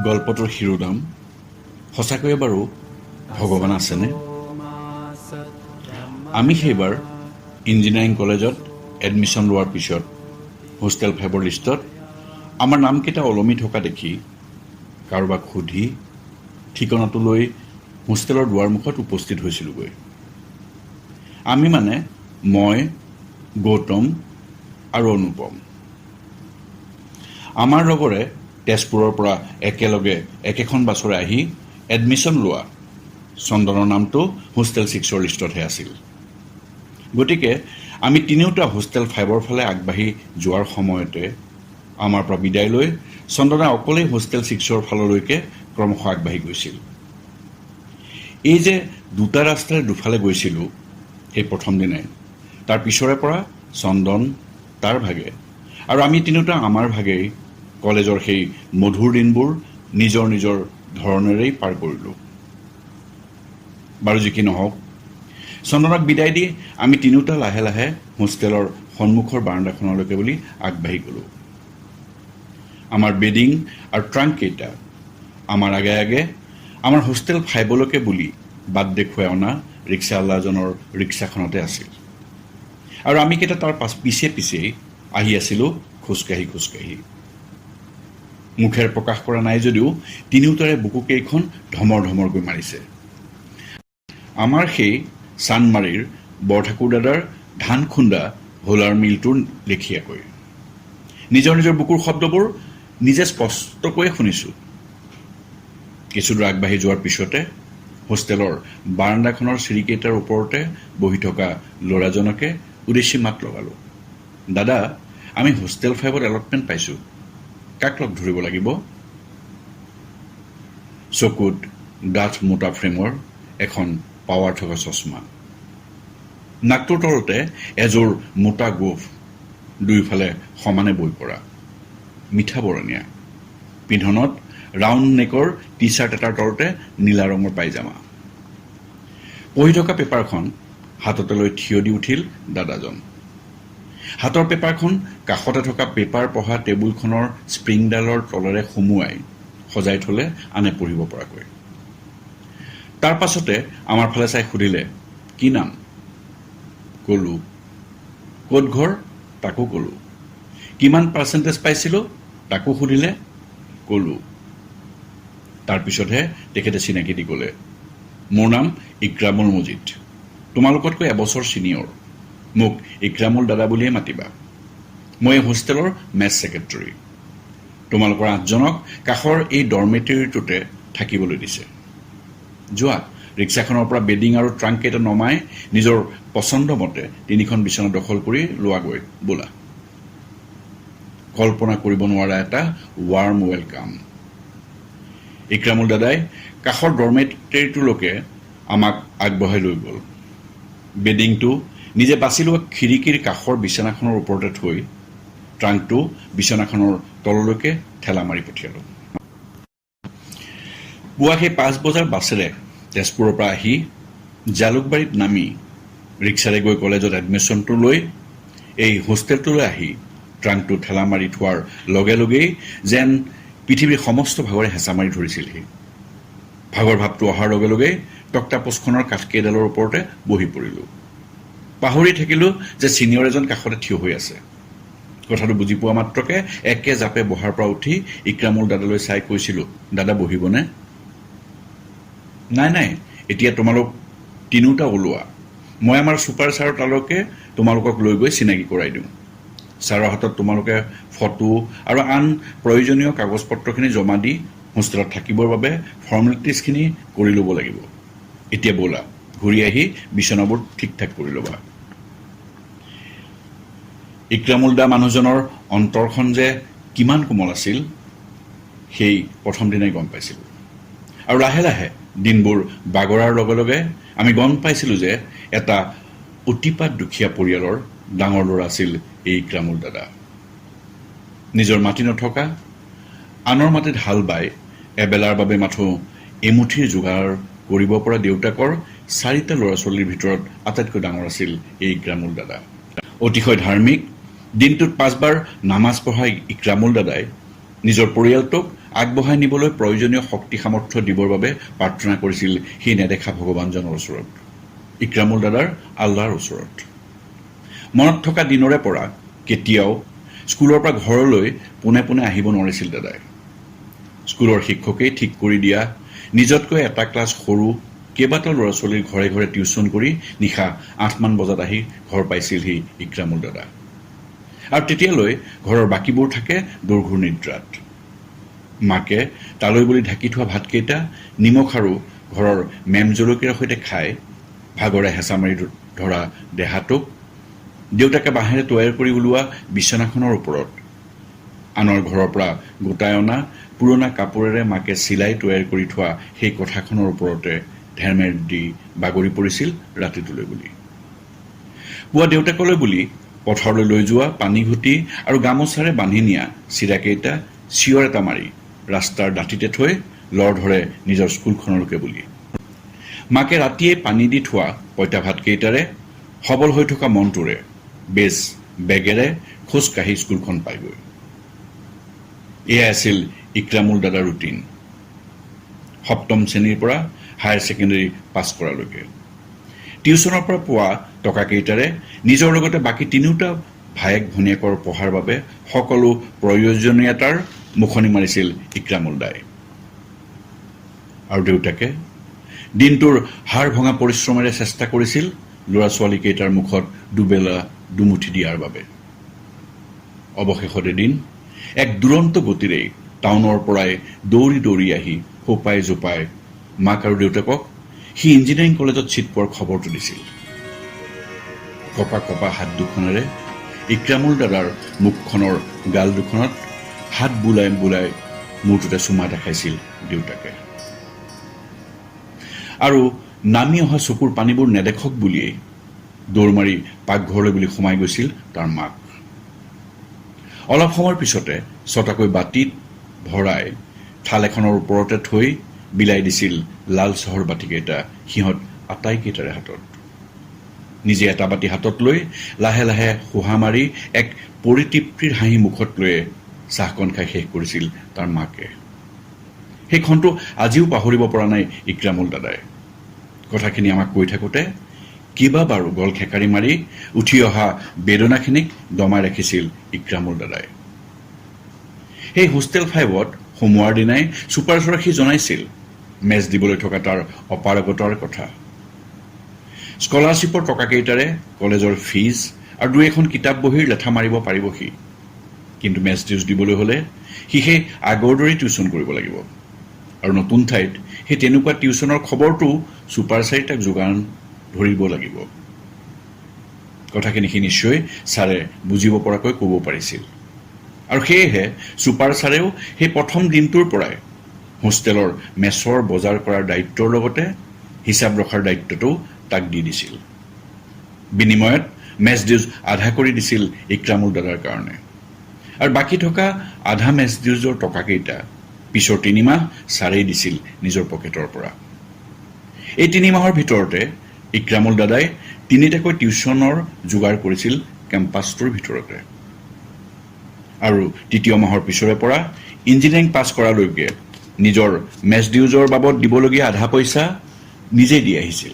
গল্পটোৰ শিৰোনাম সঁচাকৈয়ে বাৰু ভগৱান আছেনে? আমি সেইবাৰ ইঞ্জিনিয়াৰিং কলেজত এডমিশ্যন লোৱাৰ পিছত হোষ্টেল 5ৰ লিষ্টত আমাৰ নামকেইটা ওলমি থকা দেখি কাৰোবাক সুধি ঠিকনাটো লৈ হোষ্টেলৰ দুৱাৰমুখত উপস্থিত হৈছিলোঁগৈ। আমি মানে মই, গৌতম আৰু অনুপম। আমাৰ লগৰে তেজপুৰৰ পৰা একেলগে একেখন বাছৰে আহি এডমিশ্যন লোৱা চন্দনৰ নামটো হোষ্টেল 6ৰ লিষ্টতহে আছিল। গতিকে আমি তিনিওটা হোষ্টেল 5ৰ ফালে আগবাঢ়ি যোৱাৰ সময়তে আমাৰ পৰা বিদায় লৈ চন্দনে অকলেই হোষ্টেল 6ৰ ফাললৈকে ক্ৰমশঃ আগবাঢ়ি গৈছিল। এই যে দুটা ৰাস্তাৰে দুফালে গৈছিলোঁ সেই প্ৰথম দিনাই, তাৰ পিছৰে পৰা চন্দন তাৰ ভাগে আৰু আমি তিনিওটা আমাৰ ভাগেই কলেজৰ সেই মধুৰ দিনবোৰ নিজৰ নিজৰ ধৰণেৰেই পাৰ কৰিলোঁ। বাৰু যি কি নহওক, চন্দনক বিদায় দি আমি তিনিওটা লাহে লাহে হোষ্টেলৰ সন্মুখৰ বাৰাণ্ডাখনলৈকে বুলি আগবাঢ়ি গ'লোঁ। আমাৰ বেডিং আৰু ট্ৰাংককেইটা আমাৰ আগে আগে আমাৰ হোষ্টেল 5লৈকে বুলি বাট দেখুৱাই অনা ৰিক্সাৱালাজনৰ ৰিক্সাখনতে আছিল আৰু আমি কেইটা তাৰ পিছে পিছেই আহি আছিলোঁ খোজকাঢ়ি। মুখেৰে প্ৰকাশ কৰা নাই যদিও তিনিওটাৰে বুকুকেইখন ধমৰ ধমৰকৈ মাৰিছে। আমাৰ সেই চানমাৰীৰ বৰঠাকুৰ দাদাৰ ধান খুন্দা হোলাৰ মিলটোৰ লেখীয়াকৈ নিজৰ নিজৰ বুকুৰ শব্দবোৰ নিজে স্পষ্টকৈয়ে শুনিছোঁ। কিছুদূৰ আগবাঢ়ি যোৱাৰ পিছতে হোষ্টেলৰ বাৰাণ্ডাখনৰ চিৰিকেইটাৰ ওপৰতে বহি থকা ল'ৰাজনকে উদ্দেশ্যি মাত লগালোঁ। দাদা, আমি হোষ্টেল 5ত এলটমেণ্ট পাইছোঁ, কাক লগ ধৰিব লাগিব? চকুত ডাঠ মোটা ফ্ৰেমৰ এখন পাৱাৰ থকা চশমা, নাকটোৰ তলতে এযোৰ মোটা গোফ, দুয়োফালে সমানে বৈ পৰা, মিঠা বৰণীয়া, পিন্ধনত ৰাউণ্ড নেকৰ টি চাৰ্ট এটাৰ তলতে নীলা ৰঙৰ পাইজামা। পঢ়ি থকা পেপাৰখন হাততে লৈ থিয় দি উঠিল দাদাজন। হাতৰ পেপাৰখন কাষতে থকা পেপাৰ পঢ়া টেবুলখনৰ স্প্ৰিংডালৰ তলেৰে সুমুৱাই সজাই থ'লে আনে পঢ়িব পৰাকৈ। তাৰ পাছতে আমাৰ ফালে চাই সুধিলে, কি নাম? ক'লোঁ। ক'ত ঘৰ? তাকো ক'লোঁ। কিমান পাৰ্চেণ্টেজ পাইছিলোঁ? তাকো সুধিলে, ক'লোঁ। তাৰপিছতহে তেখেতে চিনাকি দি ক'লে, মোৰ নাম ইক্ৰামুল মজিদ, তোমালোকতকৈ এবছৰ ছিনিয়ৰ, মোক ইক্ৰামুল দাদা বুলিয়ে মাতিবা। মই এই হোষ্টেলৰ মেছ ছেক্ৰেটেৰী। তোমালোকৰ 8জনক কাষৰ এই ডৰমেটৰীটোতে থাকিবলৈ দিছে। যোৱা, ৰিক্সাখনৰ পৰা বেডিং আৰু ট্ৰাংককেইটা নমাই নিজৰ পচন্দ মতে 3খন বিচনা দখল কৰি লোৱাগৈ বোলা। কল্পনা কৰিব নোৱাৰা এটা ৱাৰ্ম ৱেলকাম। ইক্ৰামুল দাদাই কাষৰ ডৰমেটৰীটোলৈকে আমাক আগবঢ়াই লৈ গ'ল। বেডিংটো নিজে বাছি লোৱা খিৰিকীৰ কাষৰ বিচনাখনৰ ওপৰতে থৈ ট্ৰাংকটো বিচনাখনৰ তললৈকে ঠেলা মাৰি পঠিয়ালোঁ। পুৱা সেই 5 বজাৰ বাছেৰে তেজপুৰৰ পৰা আহি জালুকবাৰীত নামি ৰিক্সাৰে গৈ কলেজত এডমিশ্যনটো লৈ এই হোষ্টেলটোলৈ আহি ট্ৰাংকটো ঠেলা মাৰি থোৱাৰ লগে লগেই যেন পৃথিৱীৰ সমস্ত ভাগৰে হেঁচা মাৰি ধৰিছিলহি। ভাগৰ ভাৱটো অহাৰ লগে লগেই তক্তাপোচখনৰ কাঠকেইডালৰ ওপৰতে বহি পৰিলোঁ। পাহৰি থাকিলোঁ যে ছিনিয়ৰ এজন কাষতে থিয় হৈ আছে। কথাটো বুজি পোৱা মাত্ৰকে একে জাপে বহাৰ পৰা উঠি ইক্ৰামুল দাদালৈ চাই কৈছিলোঁ, দাদা বহিবনে? নাই, এতিয়া তোমালোক তিনিওটা ওলোৱা, মই আমাৰ ছুপাৰ ছাৰৰ তালৈকে তোমালোকক লৈ গৈ চিনাকি কৰাই দিওঁ। ছাৰৰ হাতত তোমালোকে ফটো আৰু আন প্ৰয়োজনীয় কাগজ পত্ৰখিনি জমা দি হোষ্টেলত থাকিবৰ বাবে ফৰ্মেলিটিজখিনি কৰি ল'ব লাগিব। এতিয়া ব'লা, ঘূৰি আহি বিচনাবোৰ ঠিক ঠাক কৰি ল'বা। ইক্ৰামুল দা মানুহজনৰ অন্তৰখন যে কিমান কোমল আছিল সেই প্ৰথম দিনাই গম পাইছিলোঁ। আৰু লাহে লাহে দিনবোৰ বাগৰাৰ লগে লগে আমি গম পাইছিলোঁ যে এটা অতিপাত দুখীয়া পৰিয়ালৰ ডাঙৰ ল'ৰা আছিল এই ইক্ৰামুল দাদা। নিজৰ মাটি নথকা, আনৰ মাটিত হাল বাই এবেলাৰ বাবে মাথো এমুঠিৰ যোগাৰ কৰিব পৰা দেউতাকৰ 4টা ল'ৰা ছোৱালীৰ ভিতৰত আটাইতকৈ ডাঙৰ আছিল এই ইক্ৰামুল দাদা। অতিশয় ধাৰ্মিক, দিনটোত 5 বাৰ নামাজ পঢ়া ইক্ৰামুল দাদাই নিজৰ পৰিয়ালটোক আগবঢ়াই নিবলৈ প্ৰয়োজনীয় শক্তি সামৰ্থ্য দিবৰ বাবে প্ৰাৰ্থনা কৰিছিল সেই নেদেখা ভগৱানজনৰ ওচৰত, ইক্ৰামুল দাদাৰ আল্লাহৰ ওচৰত। মনত থকা দিনৰে পৰা কেতিয়াও স্কুলৰ পৰা ঘৰলৈ পোনে পোনে আহিব নোৱাৰিছিল দাদাই। স্কুলৰ শিক্ষকেই ঠিক কৰি দিয়া নিজতকৈ এটা ক্লাছ সৰু কেইবাটাও ল'ৰা ছোৱালীৰ ঘৰে ঘৰে টিউচন কৰি নিশা 8মান বজাত আহি ঘৰ পাইছিলহি ইক্ৰামুল দাদা। আৰু তেতিয়ালৈ ঘৰৰ বাকীবোৰ থাকে দোৰঘূৰ নিদ্ৰাত। মাকে তালৈ বুলি ঢাকি থোৱা ভাতকেইটা নিমখ আৰু ঘৰৰ মেম জলকীয়াৰ সৈতে খাই ভাগৰে হেঁচা মাৰি ধৰা দেহাটোক দেউতাকে বাঁহেৰে তৈয়াৰ কৰি ওলোৱা বিচনাখনৰ ওপৰত আনৰ ঘৰৰ পৰা গোটাই অনা পুৰণা কাপোৰেৰে মাকে চিলাই তৈয়াৰ কৰি থোৱা সেই কথাখনৰ ওপৰতে ধেৰমেৰ দি বাগৰি পৰিছিল ৰাতিটোলৈ বুলি। পুৱা দেউতাকলৈ বুলি পথাৰলৈ লৈ যোৱা পানী ঘুটি আৰু গামোচাৰে বান্ধি নিয়া চিৰাকেইটা চিঞৰ এটা মাৰি ৰাস্তাৰ দাঁতিতে থৈ লৰ ধৰে নিজৰ স্কুলখনলৈকে বুলি। মাকে ৰাতিয়ে পানী দি থোৱা পঁইতা ভাতকেইটাৰে সবল হৈ থকা মনটোৰে বেছ বেগেৰে খোজকাঢ়ি স্কুলখন পায়গৈ। এয়া আছিল ইক্ৰামুল দাদাৰ ৰুটিন, 7ম শ্ৰেণীৰ পৰা হায়াৰ ছেকেণ্ডেৰী পাছ কৰালৈকে। টিউচনৰ পৰা পোৱা টকাকেইটাৰে নিজৰ লগতে বাকী তিনিওটা ভায়েক ভনীয়েকৰ পঢ়াৰ বাবে সকলো প্ৰয়োজনীয়তাৰ মুখনি মাৰিছিল ইক্ৰামুল দাই। আৰু দেউতাকে দিনটোৰ হাড় ভঙা পৰিশ্ৰমেৰে চেষ্টা কৰিছিল ল'ৰা ছোৱালীকেইটাৰ মুখত দুবেলা দুমুঠি দিয়াৰ বাবে। অৱশেষত এদিন এক দুৰন্ত গতিৰেই টাউনৰ পৰাই দৌৰি দৌৰি আহি সোপাই জোপাই মাক আৰু দেউতাকক সি ইঞ্জিনিয়াৰিং কলেজত ছিট পোৱাৰ খবৰটো দিছিল। কপা কপা হাত দুখনেৰে ইক্ৰামুল দাদাৰ মুখখনৰ গাল দুখনত হাত বুলাই বুলাই মূৰটোতে চুমা দেখাইছিল দেউতাকে। আৰু নামি অহা চকুৰ পানীবোৰ নেদেখক বুলিয়েই দৌৰ মাৰি পাকঘৰলৈ বুলি সোমাই গৈছিল তাৰ মাক। অলপ সময়ৰ পিছতে ছটাকৈ বাতিত ভৰাই থাল এখনৰ ওপৰতে থৈ বিলাই দিছিল লাল চহৰ বাতিকেইটা সিহঁত আটাইকেইটাৰে হাতত। নিজে এটা বাতি হাতত লৈ লাহে লাহে শোহা মাৰি এক পৰিতৃপ্তিৰ হাঁহি মুখত লৈয়ে চাহকণ খাই শেষ কৰিছিল তাৰ মাকে। সেই ক্ষণটো আজিও পাহৰিব পৰা নাই ইক্ৰামুল দাদাই। কথাখিনি আমাক কৈ থাকোঁতে কেইবাবাৰো গল খেকাৰি মাৰি উঠি অহা বেদনাখিনিক দমাই ৰাখিছিল ইক্ৰামুল দাদাই। সেই হোষ্টেল 5ত সোমোৱাৰ দিনাই ছুপাৰছৰক সি জনাইছিল মেচ দিবলৈ থকা তাৰ অপাৰগতাৰ কথা। স্কলাৰশ্বিপৰ টকাকেইটাৰে কলেজৰ ফিজ আৰু 2-এখন কিতাপ বহীৰ লেঠা মাৰিব পাৰিব সি। কিন্তু মেচ ডিউজ দিবলৈ হ'লে সি সেই আগৰ দৰেই টিউচন কৰিব লাগিব। আৰু নতুন ঠাইত সেই তেনেকুৱা টিউচনৰ খবৰটো ছুপাৰছাৰে তাক যোগান ধৰিব লাগিব। কথাখিনি সি নিশ্চয় ছাৰে বুজিব পৰাকৈ ক'ব পাৰিছিল। আৰু সেয়েহে ছুপাৰছাৰেও সেই প্ৰথম দিনটোৰ পৰাই হোষ্টেলৰ মেচৰ বজাৰ কৰাৰ দায়িত্বৰ লগতে হিচাপ ৰখাৰ দায়িত্বটো তাক দি দিছিল। বিনিময়ত মেচ ডিউজ আধা কৰি দিছিল ইক্ৰামুল দাদাৰ কাৰণে। আৰু বাকী থকা আধা মেচ ডিউজৰ টকাকেইটা পিছৰ 3 মাহ ছাৰেই দিছিল নিজৰ পকেটৰ পৰা। এই 3 মাহৰ ভিতৰতে ইক্ৰামুল দাদাই 3টাকৈ টিউচনৰ যোগাৰ কৰিছিল কেম্পাছটোৰ ভিতৰতে। আৰু 3য় মাহৰ পিছৰে পৰা ইঞ্জিনিয়াৰিং পাছ কৰালৈকে নিজৰ মেচ ডিউজৰ বাবদ দিবলগীয়া আধা পইচা নিজেই দি আহিছিল।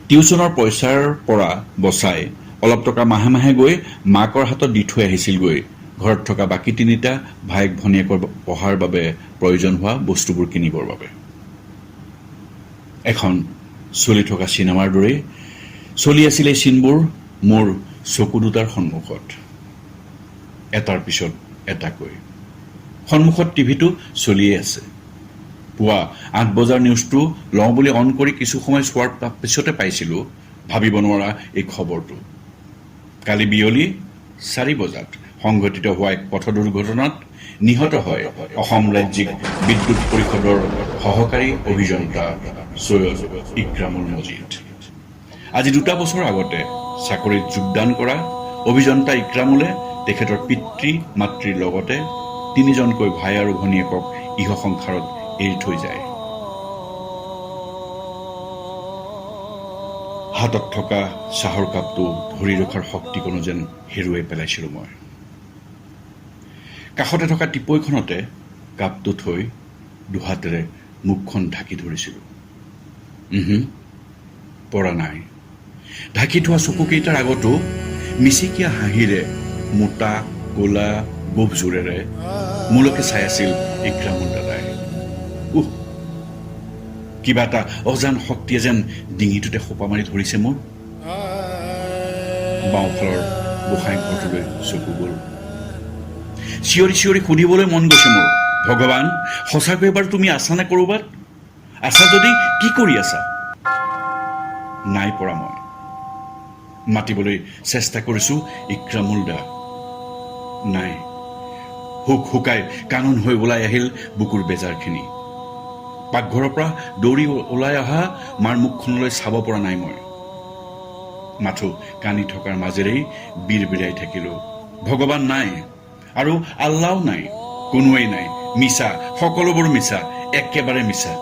টিউচনৰ পইচাৰ পৰা বচাই অলপ টকা মাহে মাহে গৈ মাকৰ হাতত দি থৈ আহিছিলগৈ ঘৰত থকা বাকী 3টা ভায়েক ভনীয়েকৰ পঢ়াৰ বাবে প্ৰয়োজন হোৱা বস্তুবোৰ কিনিবৰ বাবে। এখন চলি থকা চিনেমাৰ দৰেই চলি আছিল এই চিনবোৰ মোৰ চকু দুটাৰ সন্মুখত, এটাৰ পিছত এটাকৈ। সন্মুখত টিভিটো চলিয়ে আছে। পুৱা 8 বজাৰ নিউজটো লওঁ বুলি অন কৰি কিছু সময় চোৱাৰ পিছতে পাইছিলোঁ ভাবিব নোৱাৰা এই খবৰটো। কালি বিয়লি 4 বজাত সংঘটিত হোৱা এক পথ দুৰ্ঘটনাত নিহত হয় অসম ৰাজ্যিক বিদ্যুৎ পৰিষদৰ সহকাৰী অভিযন্তা সৈয়দ ইক্ৰামুল মজিদ। আজি 2 বছৰ আগতে চাকৰিত যোগদান কৰা অভিযন্তা ইক্ৰামুলে তেখেতৰ পিতৃ মাতৃৰ লগতে 3জনকৈ ভাই আৰু ভনীয়েকক ইহ সংসাৰত এৰি থৈ যায়। হাতত থকা চাহৰ কাপটো ধৰি ৰখাৰ শক্তিকণো যেন হেৰুৱাই পেলাইছিলোঁ মই। কাষতে থকা টিপৈখনতে কাপটো থৈ দুহাতেৰে মুখখন ঢাকি ধৰিছিলোঁ। পৰা নাই। ঢাকি থোৱা চকুকেইটাৰ আগতো মিচিকীয়া হাঁহিৰে মোটা ক'লা গোফজোৰেৰে মোলৈকে চাই আছিল ইক্ৰামুল দাদাই। কিবা এটা অজান শক্তিয়ে যেন ডিঙিটোতে সোপা মাৰি ধৰিছে মোৰ। বাওঁফালৰ গোসাঁই ঘৰটোলৈ চকু গ'ল। চিঞৰি চিঞৰি সুধিবলৈ মন গৈছে মোৰ, ভগৱান, সঁচাকৈ এবাৰ তুমি আছানে ক'ৰবাত? আছা যদি কি কৰি আছা? নাই পৰা মই। মাতিবলৈ চেষ্টা কৰিছোঁ, ইক্ৰামুল দা। নাই। হুক হুকাই কানুন হৈ ওলাই আহিল বুকুৰ বেজাৰখিনি। পাকঘৰৰ পৰা দৌৰি ওলাই অহা মাৰ মুখখনলৈ চাব পৰা নাই মই। মাথো কান্দি থকাৰ মাজেৰেই বিৰবিৰাই থাকিলোঁ, ভগৱান নাই আৰু আল্লাও নাই, কোনোৱেই নাই, মিছা, সকলোবোৰ মিছা, একেবাৰে মিছা।